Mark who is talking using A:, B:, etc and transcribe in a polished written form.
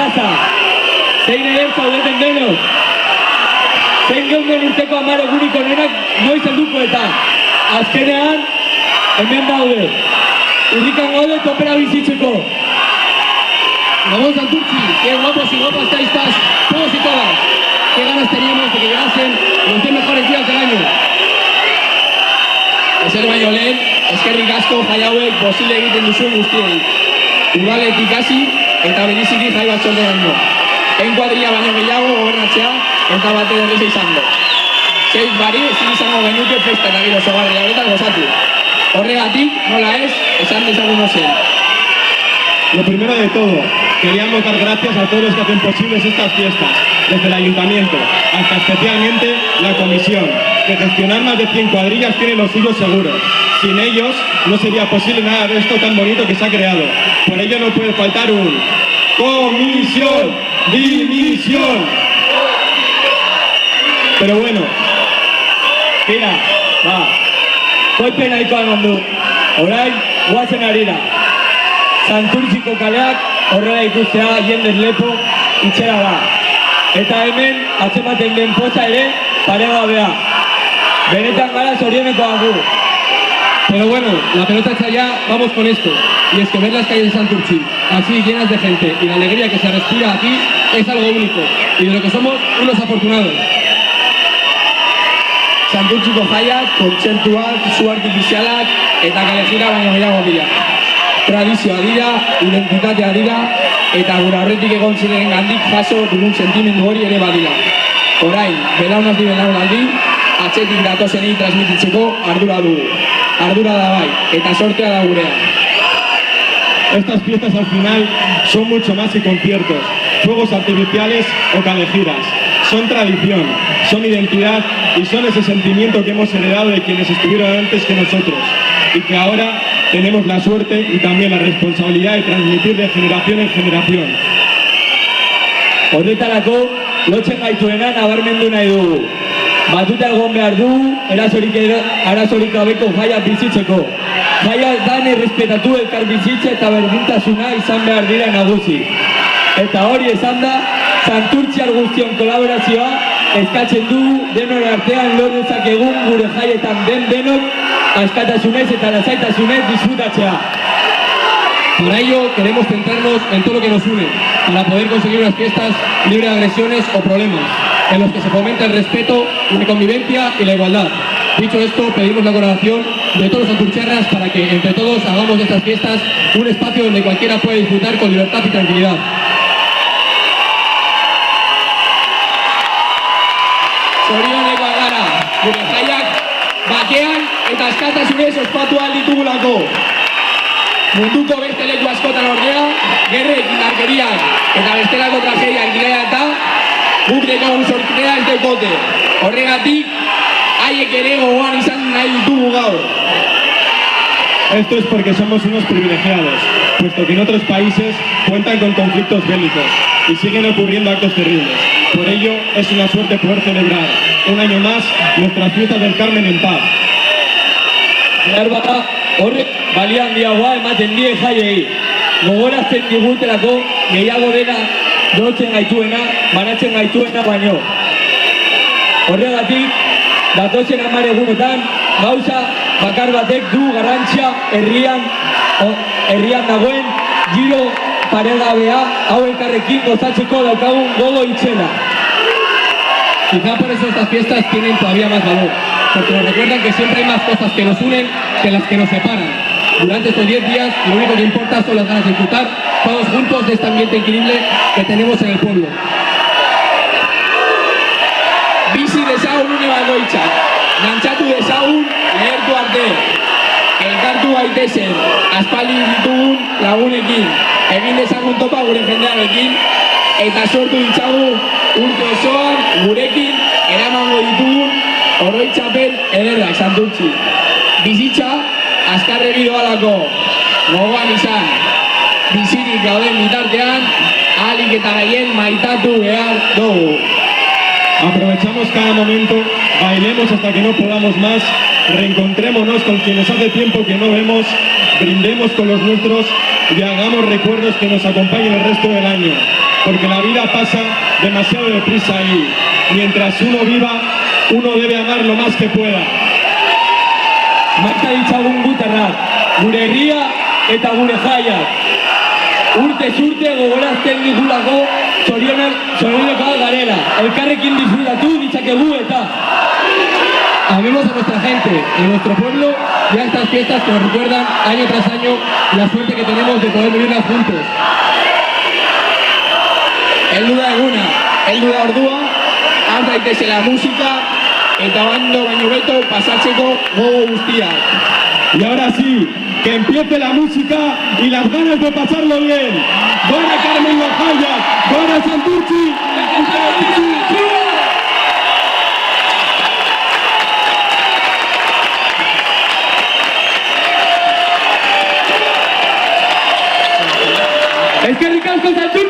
A: pasa? Zein ere zaudeten denok? Zein geunden urteko 10 egunik onenak noiz helduko eta? Azkenean, hemen daude. Urrikan gaude topera bizitzeko.
B: Vamos Santurtzi, qué guapos y guapas estáis todos y todas. Qué ganas teníamos de que llegasen los 10 mejores días del año. Ezer baino lehen, eskerrik asko jai hauek posible egiten duzuen guztiei. Udaletik hasi eta bereziki jai batzorderaino. Hein kuadrilla baino gehiago gobernatzea eta bate erreza izango. Zein bari ezin izango genuke festa eta giro zogarria horretan gozatu. Horregatik, nola ez, esan dezagun ozen.
C: Lo primero de todo, queríamos dar gracias a todos los que hacen posibles estas fiestas, desde el ayuntamiento hasta especialmente la comisión, que gestionar más de 100 cuadrillas tiene los suyos seguros. Sin ellos no sería posible nada de esto tan bonito que se ha creado. Por ello no puede faltar un comisión, dimisión. Pero bueno,
A: Tira, va. Koipe nahikoa eman du. Orain, guazen harira. Santurtziko kaleak horrela ikustea jendez lepo itxera da. Eta hemen atzematen den poza ere paregabea. Benetan gara zorionekoa gu.
B: Pero bueno, la pelota está allá, vamos con esto. Y es que ver las calles de Santurtzi así llenas de gente y la alegría que se respira aquí es algo único. Y de lo que somos unos afortunados.
A: Santurtziko jaiak, kontzertuak, zu artifizialak eta kalejira baino gehiago dira. Tradizioa dira, identitatea dira, eta gure aurretik egon ziren gandik jaso dugun sentimendu hori ere badira. Orain, belaunaldi, atzetik datozenei transmititzeko ardura dugu. Ardura da bai, eta sortea da gurea.
C: estas fiestas al final son mucho más que conciertos, fuegos artificiales o calejiras. Son tradición, son identidad y son ese sentimiento que hemos heredado de quienes estuvieron antes que nosotros y que ahora tenemos la suerte y también la responsabilidad de transmitir de generación en generación.
A: Horretarako, lotzen gaituena nabarmendu nahi dugu. Batuta egon behar du, arazorik gabeko jaia bizitzeko. Jaia dan errespetatu elkar bizitza eta berdintasuna izan behar dira nagusi. Eta hori esan da, Santurtziar guztion kolaborazioa eskatzen dugu denon artean lor dezakegun gure jaietan denok askatasunez eta lasaitasunez disfrutatzea.
B: Para ello queremos centrarnos en todo lo que nos une, para poder conseguir unas fiestas libres de agresiones o problemas, en los que se fomenta el respeto, la convivencia y la igualdad. Dicho esto, pedimos la colaboración de todos los santurciarras para que entre todos hagamos de estas fiestas un espacio donde cualquiera pueda disfrutar con libertad y tranquilidad.
A: Zorionekoak gara, gure jaiak bakean eta askatasunez ospatu ahal ditugulako. Munduko beste leku askotan ordea, gerrek, indarkeriak eta bestelako tragediak direla eta guk dekogun sortzea ez dekote. Horregatik, haiek ere gogoan izan nahi ditugu gaur.
C: Esto es porque somos unos privilegiados, puesto que en otros países cuentan con conflictos bélicos y siguen ocurriendo actos terribles. Por ello, es una suerte poder celebrar un año más nuestras fiestas del Carmen en paz.
A: Behar bada, horrek balia handiagoa ematen die jaiei. Gogorazten digutelako gehiago dena lotzen gaituena, banatzen gaituena baino. Horregatik, datozen 10 egunetan, gauza bakar batek du garrantzia herrian dagoen giro paregabea hau elkarrekin gozatzeko daukagun gogo itzela.
B: Quizá por eso estas fiestas tienen todavía más valor, porque nos recuerdan que siempre hay más cosas que nos unen que las que nos separan. Durante estos 10 días lo único que importa son las ganas de disfrutar todos juntos de este ambiente increíble que tenemos en el pueblo.
A: Bizi dezagun une bakoitza, dantzatu dezagun lehertu arte, elkartu gaitezen, aspaldi ditugun lagunekin, egin dezagun topa gure jendearekin, eta sortu ditzagu urte osoan gurekin eramango ditugun oroitzapen ederrak Santurtzi. Bizitza azkarregi doalako, gogoan izan, bizirik gauden bitartean, ahalik eta gehien maitatu behar dugu.
C: Aprovechamos cada momento, bailemos hasta que no podamos más, reencontrémonos con quienes hace tiempo que no vemos, brindemos con los nuestros y hagamos recuerdos que nos acompañen el resto del año. porque la vida pasa demasiado deprisa y mientras uno viva, uno debe amar lo más que pueda.
A: Marka ditzagun gutarrak, gure herria eta gure jaiak. Urtez urte gogorazten digulako zorionekoak garela. Elkarrekin disfrutatu ditzakegu eta
B: Amemos a nuestra gente, a nuestro pueblo y a estas fiestas que nos recuerdan año tras año la suerte que tenemos de poder vivirlas juntos.
D: Heldu da eguna, heldu da ordua, har daitezela musika eta bando baino beto pasatzeko gogo guztiak.
C: Y ahora sí, que empiece la música y las ganas de pasarlo bien. ¡Gora Carmen Lojaya! ¡Gora Santurchi!
A: eskerrik asko Santurtzi!